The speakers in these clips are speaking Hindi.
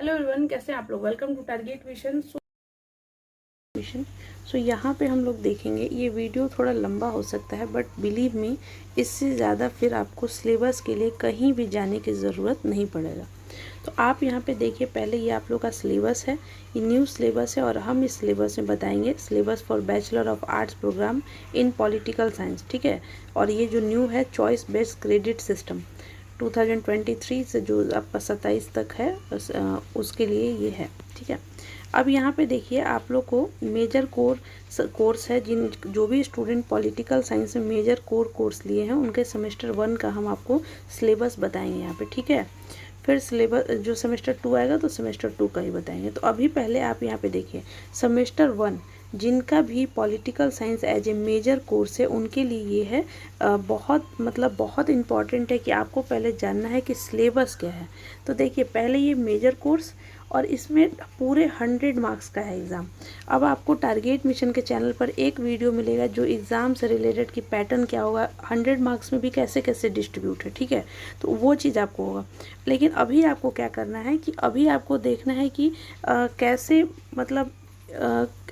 हेलो एवरीवन, कैसे हैं आप लोग। Welcome to Target Vision. So यहाँ पे हम लोग देखेंगे, ये वीडियो थोड़ा लंबा हो सकता है बट बिलीव मी इससे ज़्यादा फिर आपको सिलेबस के लिए कहीं भी जाने की ज़रूरत नहीं पड़ेगा। तो आप यहाँ पे देखिए, पहले ये आप लोग का सिलेबस है, ये न्यू सिलेबस है और हम इस सिलेबस में बताएंगे syllabus for bachelor of arts program in political science, ठीक है। और ये जो न्यू है चॉइस बेस्ड क्रेडिट सिस्टम 2023 से जो आपका 27 तक है उसके लिए ये है, ठीक है। अब यहाँ पे देखिए, आप लोग को मेजर कोर्स है, जो भी स्टूडेंट पॉलिटिकल साइंस में मेजर कोर्स लिए हैं उनके सेमेस्टर 1 का हम आपको सिलेबस बताएंगे यहाँ पे, ठीक है। फिर सिलेबस जो सेमेस्टर 2 आएगा तो सेमेस्टर 2 का ही बताएंगे। तो अभी पहले आप यहाँ पे देखिए, सेमेस्टर 1 जिनका भी political science as a major course है उनके लिए ये है बहुत इम्पॉर्टेंट है कि आपको पहले जानना है कि सिलेबस क्या है। तो देखिए, पहले ये मेजर कोर्स और इसमें पूरे 100 मार्क्स का है एग्ज़ाम। अब आपको टारगेट मिशन के चैनल पर एक वीडियो मिलेगा जो एग्ज़ाम से रिलेटेड की पैटर्न क्या होगा, 100 मार्क्स में भी कैसे कैसे डिस्ट्रीब्यूट है, ठीक है। तो वो चीज़ आपको होगा। लेकिन अभी आपको क्या करना है कि अभी आपको देखना है कि कैसे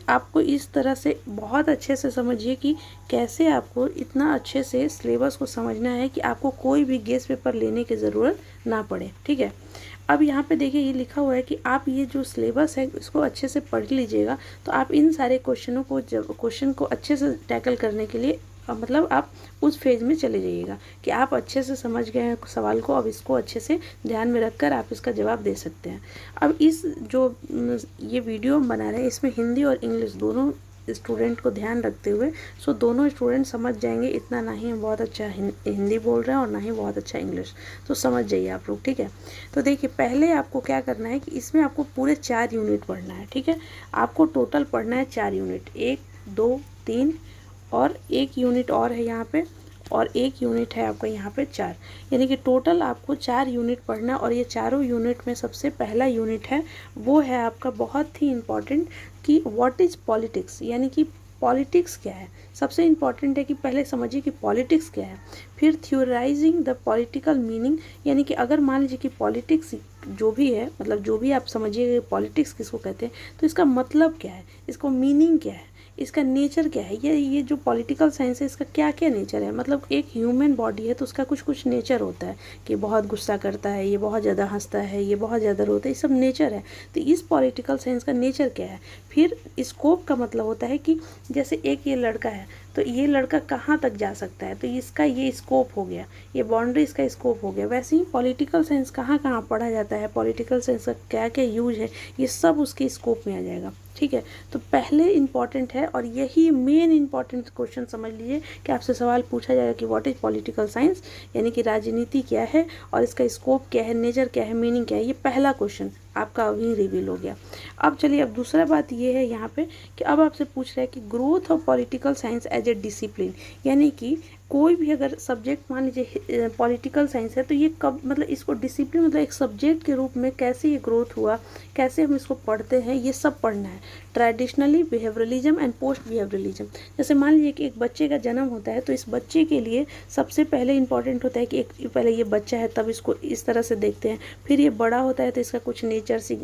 आपको इस तरह से बहुत अच्छे से समझिए कि कैसे आपको इतना अच्छे से सिलेबस को समझना है कि आपको कोई भी गेस्ट पेपर लेने की ज़रूरत ना पड़े, ठीक है। अब यहाँ पे देखिए, ये लिखा हुआ है कि आप ये जो सिलेबस है इसको अच्छे से पढ़ लीजिएगा तो आप इन सारे क्वेश्चन को अच्छे से टैकल करने के लिए आप उस फेज में चले जाइएगा कि आप अच्छे से समझ गए हैं सवाल को। अब इसको अच्छे से ध्यान में रखकर आप इसका जवाब दे सकते हैं। अब इस जो ये वीडियो हम बना रहे हैं इसमें हिंदी और इंग्लिश दोनों स्टूडेंट को ध्यान रखते हुए, सो दोनों स्टूडेंट समझ जाएंगे। इतना ना ही हम बहुत अच्छा हिंदी बोल रहे हैं और ना ही बहुत अच्छा इंग्लिश, तो समझ जाइए आप लोग, ठीक है। तो देखिए, पहले आपको क्या करना है कि इसमें आपको पूरे 4 यूनिट पढ़ना है, ठीक है। आपको टोटल पढ़ना है 4 यूनिट, 1 2 3 और 1 यूनिट और है यहाँ पे, और 1 यूनिट है आपका यहाँ पे 4, यानी कि टोटल आपको 4 यूनिट पढ़ना। और ये चारों यूनिट में सबसे पहला यूनिट है वो है आपका बहुत ही इम्पॉर्टेंट कि व्हाट इज़ पॉलिटिक्स, यानी कि पॉलिटिक्स क्या है। सबसे इम्पॉर्टेंट है कि पहले समझिए कि पॉलिटिक्स क्या है। फिर थ्योराइजिंग द पॉलिटिकल मीनिंग, यानी कि अगर मान लीजिए कि पॉलिटिक्स जो भी है, जो भी आप समझिए पॉलिटिक्स किसको कहते हैं, तो इसका मतलब क्या है, इसको मीनिंग क्या है, इसका नेचर क्या है। ये जो पॉलिटिकल साइंस है इसका क्या क्या नेचर है। एक ह्यूमन बॉडी है तो उसका कुछ नेचर होता है कि बहुत गुस्सा करता है, ये बहुत ज़्यादा हंसता है, ये बहुत ज़्यादा रोता है, ये सब नेचर है। तो इस पॉलिटिकल साइंस का नेचर क्या है। फिर स्कोप का मतलब होता है कि जैसे एक ये लड़का है तो ये लड़का कहाँ तक जा सकता है, तो इसका ये स्कोप हो गया, ये बाउंड्री इसका स्कोप हो गया। वैसे ही पॉलिटिकल साइंस कहाँ कहाँ पढ़ा जाता है, पॉलिटिकल साइंस का क्या क्या यूज है, ये सब उसके स्कोप में आ जाएगा, ठीक है। तो पहले इम्पॉर्टेंट है और यही मेन इम्पॉर्टेंट क्वेश्चन समझ लीजिए कि आपसे सवाल पूछा जाएगा कि व्हाट इज़ पॉलिटिकल साइंस, यानी कि राजनीति क्या है और इसका स्कोप क्या है, नेचर क्या है, मीनिंग क्या है। ये पहला क्वेश्चन आपका अभी रिवील हो गया। अब चलिए, अब दूसरा बात ये है यहाँ पे कि अब आपसे पूछ रहा है कि growth of political science as a discipline, यानी कि कोई भी अगर सब्जेक्ट मान लीजिए पॉलिटिकल साइंस है तो ये कब इसको डिसिप्लिन एक सब्जेक्ट के रूप में कैसे ये ग्रोथ हुआ, कैसे हम इसको पढ़ते हैं, ये सब पढ़ना है। Traditionally behaviourism and post behaviourism, जैसे मान लीजिए कि एक बच्चे का जन्म होता है तो इस बच्चे के लिए सबसे पहले इंपॉर्टेंट होता है कि पहले ये बच्चा है तब इसको इस तरह से देखते हैं, फिर ये बड़ा होता है तो इसका कुछ नेचर से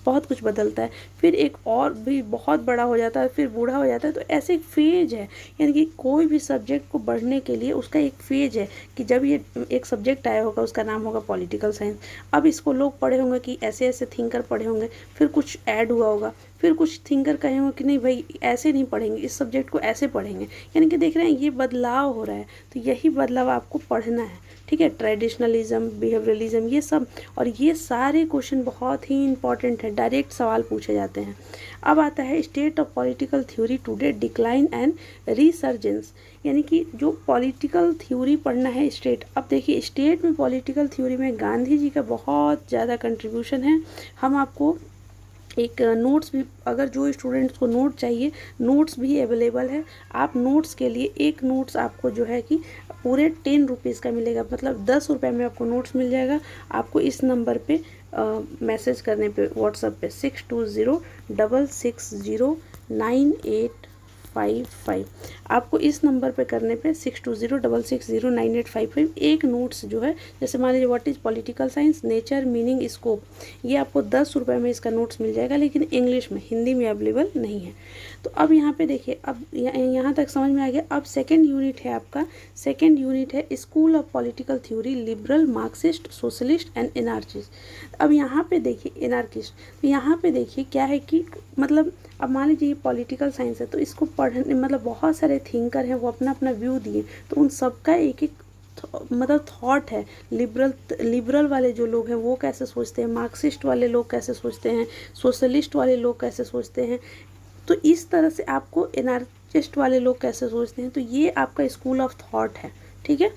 बहुत कुछ बदलता है, फिर एक और भी बहुत बड़ा हो जाता है, फिर बूढ़ा हो जाता है। तो ऐसे एक फेज है, यानी कि कोई भी सब्जेक्ट को बढ़ने के लिए उसका एक फेज है कि जब ये एक सब्जेक्ट आया होगा उसका नाम होगा पॉलिटिकल साइंस। अब इसको लोग पढ़े होंगे कि ऐसे ऐसे थिंकर पढ़े होंगे, फिर कुछ ऐड हुआ होगा, फिर कुछ थिंकर कहे होंगे कि नहीं भाई ऐसे नहीं पढ़ेंगे, इस सब्जेक्ट को ऐसे पढ़ेंगे, यानी कि देख रहे हैं ये बदलाव हो रहा है। तो यही बदलाव आपको पढ़ना है, ठीक है। ट्रेडिशनलिज्म, बिहेवियरलिज्म, ये सब, और ये सारे क्वेश्चन बहुत ही इंपॉर्टेंट है, डायरेक्ट सवाल पूछे जाते हैं। अब आता है state of political theory today, decline and resurgence, यानी कि जो पॉलिटिकल थ्योरी पढ़ना है स्टेट। अब देखिए, स्टेट में पॉलिटिकल थ्योरी में गांधी जी का बहुत ज़्यादा कंट्रीब्यूशन है। हम आपको एक नोट्स भी, अगर जो स्टूडेंट्स को नोट चाहिए, नोट्स भी अवेलेबल है। आप नोट्स के लिए एक नोट्स आपको जो है कि पूरे 10 रुपीज़ का मिलेगा, 10 रुपये में आपको नोट्स मिल जाएगा। आपको इस नंबर पे मैसेज करने पे, व्हाट्सएप पे 62066098 9855। आपको इस नंबर पे करने पे 6206609855 एक नोट्स जो है, जैसे मान लीजिए what is political science, nature, meaning, scope, ये आपको 10 रुपये में इसका नोट्स मिल जाएगा, लेकिन इंग्लिश में, हिंदी में अवेलेबल नहीं है। तो अब यहाँ पे देखिए, अब यहाँ तक समझ में आ गया। अब सेकेंड यूनिट है आपका, सेकेंड यूनिट है school of political theory, liberal, Marxist, socialist and anarchist. अब यहाँ पे देखिए एनार्किस्ट, तो यहाँ पे देखिए क्या है कि मतलब अब मान लीजिए ये पॉलिटिकल साइंस है, तो इसको पढ़ने मतलब बहुत सारे थिंकर हैं, वो अपना अपना व्यू दिए, तो उन सबका एक एक मतलब थॉट है। लिबरल वाले जो लोग हैं वो कैसे सोचते हैं, मार्क्सिस्ट वाले लोग कैसे सोचते हैं, सोशलिस्ट वाले लोग कैसे सोचते हैं, तो इस तरह से आपको एनार्किस्ट वाले लोग कैसे सोचते हैं, तो ये आपका स्कूल ऑफ थॉट है। ठीक है,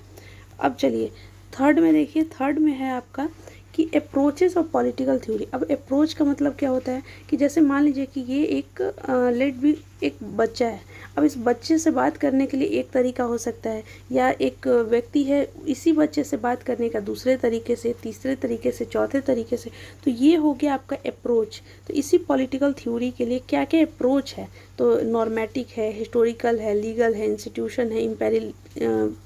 अब चलिए थर्ड में देखिए, थर्ड में है आपका कि अप्रोचेस ऑफ पॉलिटिकल थ्योरी। अब अप्रोच का मतलब क्या होता है कि जैसे मान लीजिए कि ये एक लेट भी एक बच्चा है, अब इस बच्चे से बात करने के लिए एक तरीका हो सकता है, या एक व्यक्ति है, इसी बच्चे से बात करने का दूसरे तरीके से, तीसरे तरीके से, चौथे तरीके से, तो ये हो गया आपका अप्रोच। तो इसी पॉलिटिकल थ्योरी के लिए क्या क्या अप्रोच है, तो नॉर्मेटिक है, हिस्टोरिकल है, लीगल है, इंस्टीट्यूशन है,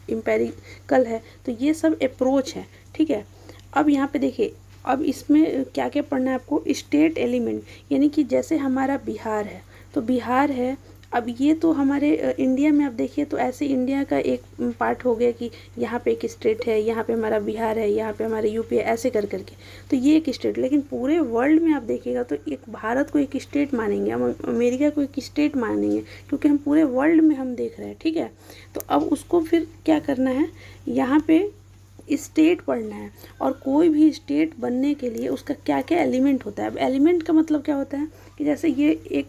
इम्पेरिकल है, तो ये सब अप्रोच है। ठीक है, अब यहाँ पे देखिए, अब इसमें क्या क्या पढ़ना है आपको, स्टेट एलिमेंट, यानी कि जैसे हमारा बिहार है, तो बिहार है, अब ये तो हमारे इंडिया में, अब देखिए तो ऐसे इंडिया का एक पार्ट हो गया कि यहाँ पे एक स्टेट है, यहाँ पे हमारा बिहार है, यहाँ पे हमारा यूपी है, ऐसे कर करके, तो ये एक स्टेट। लेकिन पूरे वर्ल्ड में आप देखिएगा तो एक भारत को एक स्टेट मानेंगे, हम अमेरिका को एक स्टेट मानेंगे, क्योंकि हम पूरे वर्ल्ड में हम देख रहे हैं। ठीक है, तो अब उसको फिर क्या करना है, यहाँ पे स्टेट पढ़ना है, और कोई भी स्टेट बनने के लिए उसका क्या क्या एलिमेंट होता है। अब एलिमेंट का मतलब क्या होता है कि जैसे ये एक,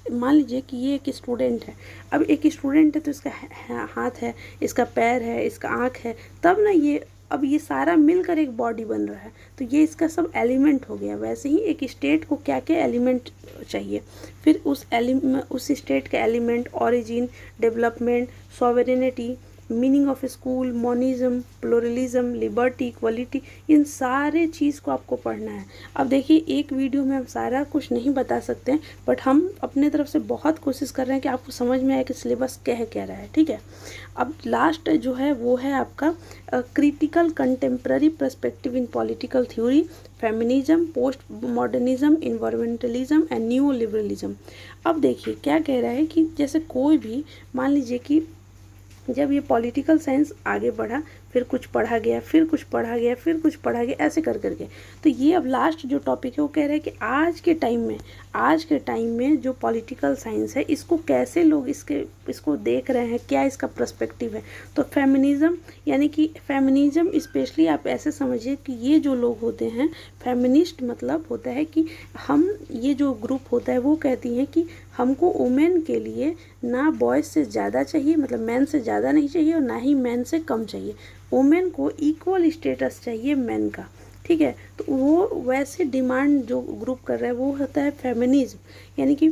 मान लीजिए कि ये एक स्टूडेंट है, अब एक स्टूडेंट है तो इसका हाथ है, इसका पैर है, इसका आँख है, तब ना ये, अब ये सारा मिलकर एक बॉडी बन रहा है, तो ये इसका सब एलिमेंट हो गया। वैसे ही एक स्टेट को क्या क्या एलिमेंट चाहिए, फिर उस स्टेट का element, origin, development, sovereignty, meaning of school, monism, pluralism, liberty, equality, इन सारे चीज़ को आपको पढ़ना है। अब देखिए एक वीडियो में हम सारा कुछ नहीं बता सकते हैं, बट हम अपने तरफ से बहुत कोशिश कर रहे हैं कि आपको समझ में आए कि सिलेबस कह रहा है। ठीक है, अब लास्ट जो है वो है आपका critical contemporary perspective in political theory, feminism, post modernism, environmentalism and new liberalism. अब देखिए क्या कह रहा है कि जैसे कोई भी, मान लीजिए कि जब ये पॉलिटिकल साइंस आगे बढ़ा, फिर कुछ पढ़ा गया, फिर कुछ पढ़ा गया, फिर कुछ पढ़ा गया, ऐसे कर करके, तो ये अब लास्ट जो टॉपिक है वो कह रहा है कि आज के टाइम में जो पॉलिटिकल साइंस है, इसको कैसे लोग इसको देख रहे हैं, क्या इसका पर्सपेक्टिव है। तो फेमिनिज्म, यानी कि फेमिनिज्म स्पेशली आप ऐसे समझिए कि ये जो लोग होते हैं, फेमिनिस्ट मतलब होता है कि हम, ये जो ग्रुप होता है वो कहती हैं कि हमको वुमेन के लिए ना बॉयज़ से ज़्यादा चाहिए, मतलब मैन से ज़्यादा नहीं चाहिए, और ना ही मैन से कम चाहिए, वुमेन को इक्वल स्टेटस चाहिए मैन का। ठीक है, तो वो वैसे डिमांड जो ग्रुप कर रहा है वो होता है फेमिनिज्म, यानी कि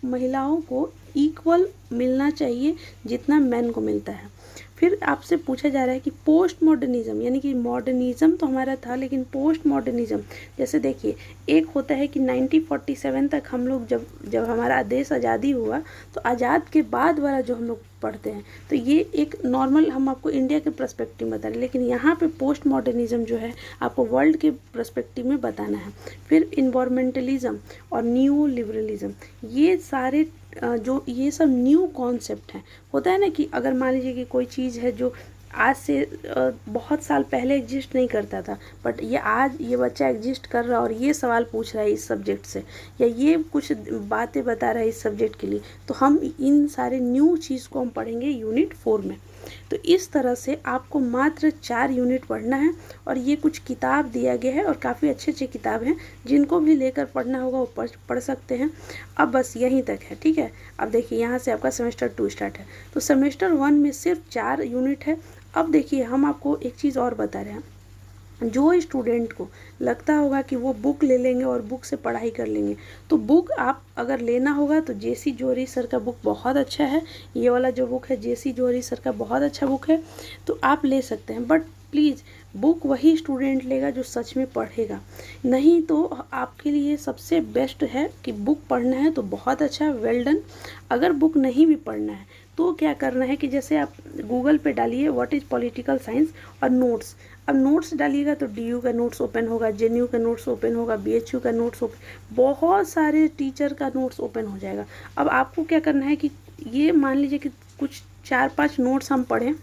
महिलाओं को इक्वल मिलना चाहिए जितना मैन को मिलता है। फिर आपसे पूछा जा रहा है कि पोस्ट मॉडर्निज्म, यानी कि मॉडर्निज्म तो हमारा था, लेकिन पोस्ट मॉडर्निज्म, जैसे देखिए एक होता है कि 1947 तक हम लोग जब हमारा देश आज़ादी हुआ, तो आज़ाद के बाद वाला जो हम लोग पढ़ते हैं, तो ये एक नॉर्मल हम आपको इंडिया के पर्सपेक्टिव में बता रहे हैं, लेकिन यहाँ पे पोस्ट मॉडर्निज्म जो है आपको वर्ल्ड के पर्सपेक्टिव में बताना है। फिर इन्वायरमेंटलिज्म और न्यू लिबरलिज्म, ये सारे जो ये सब न्यू कॉन्सेप्ट हैं। होता है ना कि अगर मान लीजिए कि कोई चीज़ है जो आज से बहुत साल पहले एग्जिस्ट नहीं करता था, बट ये आज ये बच्चा एग्जिस्ट कर रहा है और ये सवाल पूछ रहा है इस सब्जेक्ट से, या ये कुछ बातें बता रहा है इस सब्जेक्ट के लिए, तो हम इन सारे न्यू चीज़ को हम पढ़ेंगे यूनिट 4 में। तो इस तरह से आपको मात्र 4 यूनिट पढ़ना है, और ये कुछ किताब दिया गया है, और काफ़ी अच्छे किताब हैं, जिनको भी लेकर पढ़ना होगा वो पढ़ सकते हैं। अब बस यहीं तक है। ठीक है, अब देखिए यहाँ से आपका सेमेस्टर 2 स्टार्ट है, तो सेमेस्टर 1 में सिर्फ 4 यूनिट है। अब देखिए हम आपको एक चीज़ और बता रहे हैं, जो स्टूडेंट को लगता होगा कि वो बुक ले लेंगे और बुक से पढ़ाई कर लेंगे, तो बुक आप अगर लेना होगा तो जेसी जौहरी सर का बुक बहुत अच्छा है, ये वाला जो बुक है जेसी जौहरी सर का बहुत अच्छा बुक है, तो आप ले सकते हैं। बट प्लीज़ बुक वही स्टूडेंट लेगा जो सच में पढ़ेगा, नहीं तो आपके लिए सबसे बेस्ट है कि बुक पढ़ना है तो बहुत अच्छा, वेल डन। अगर बुक नहीं भी पढ़ना है तो क्या करना है कि जैसे आप गूगल पे डालिए व्हाट इज़ पॉलिटिकल साइंस और नोट्स। अब नोट्स डालिएगा तो DU का नोट्स ओपन होगा, JNU का नोट्स ओपन होगा, BHU का नोट्स ओपन, बहुत सारे टीचर का नोट्स ओपन हो जाएगा। अब आपको क्या करना है कि ये मान लीजिए कि कुछ 4-5 नोट्स हम पढ़ें,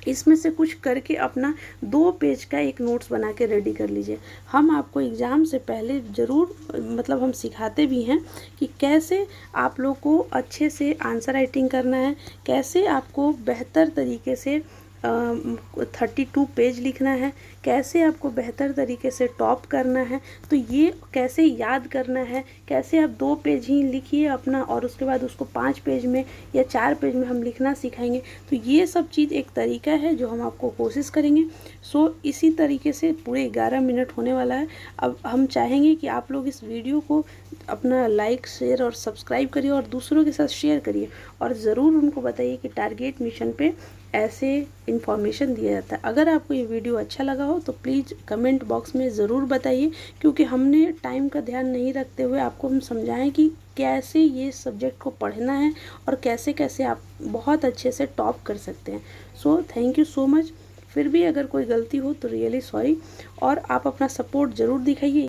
इसमें से कुछ करके अपना 2 पेज का एक नोट्स बना के रेडी कर लीजिए। हम आपको एग्ज़ाम से पहले ज़रूर मतलब हम सिखाते भी हैं कि कैसे आप लोग को अच्छे से आंसर राइटिंग करना है, कैसे आपको बेहतर तरीके से 32 पेज लिखना है, कैसे आपको बेहतर तरीके से टॉप करना है, तो ये कैसे याद करना है, कैसे आप 2 पेज ही लिखिए अपना और उसके बाद उसको 5 पेज में या 4 पेज में हम लिखना सिखाएंगे। तो ये सब चीज़ एक तरीका है जो हम आपको कोशिश करेंगे। सो इसी तरीके से पूरे 11 मिनट होने वाला है। अब हम चाहेंगे कि आप लोग इस वीडियो को अपना लाइक, शेयर और सब्सक्राइब करिए और दूसरों के साथ शेयर करिए और ज़रूर उनको बताइए कि टारगेट मिशन पे ऐसे इन्फॉर्मेशन दिया जाता है। अगर आपको ये वीडियो अच्छा लगा हो तो प्लीज़ कमेंट बॉक्स में ज़रूर बताइए, क्योंकि हमने टाइम का ध्यान नहीं रखते हुए आपको हम समझाएं कि कैसे ये सब्जेक्ट को पढ़ना है और कैसे कैसे आप बहुत अच्छे से टॉप कर सकते हैं। So thank you so much. फिर भी अगर कोई गलती हो तो रियली सॉरी, और आप अपना सपोर्ट ज़रूर दिखाइए।